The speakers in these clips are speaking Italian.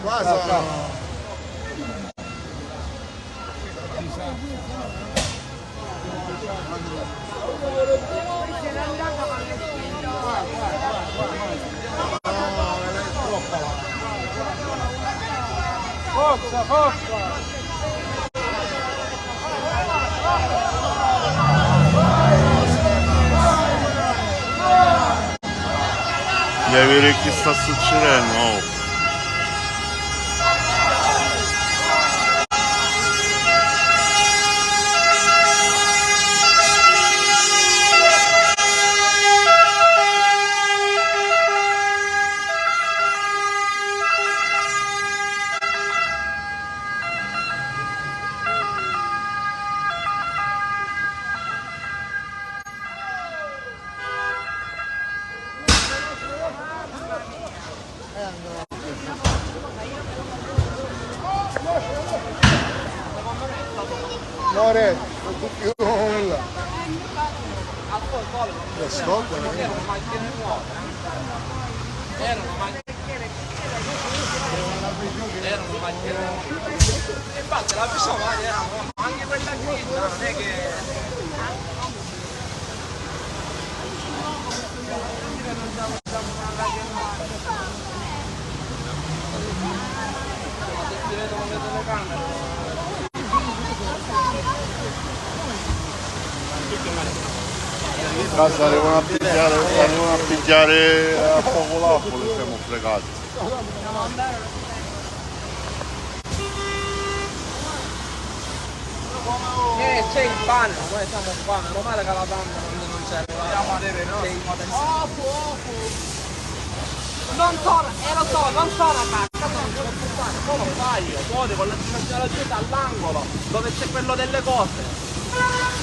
qua sono... Forza, forza! Devi vedere che sta succedendo. Oh. More, non più nulla. Le scoppano. Erano macchine nuove. Infatti la persona erano anche quella qui, non è che... Si vedono le telecamere. Casa arrivano a pigliare a poco l'acqua, le siamo fregati. C'è il pane, noi siamo qua, meno male che la tanta non c'è arrivata. Non sono a casa, non ce l'ho portato, poi lo fai io, poi con la giunta all'angolo, dove c'è quello delle cose.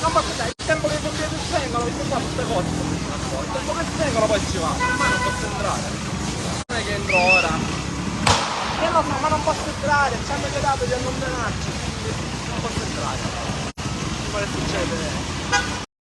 Non posso dare, il tempo che i computer spengono, queste qua tutte cose, il tempo che spengono poi ci va, ma non posso entrare. Non è che entro ora. Io lo so, ma non posso entrare, ci hanno chiedato di allontanarci, non posso entrare. Come succede?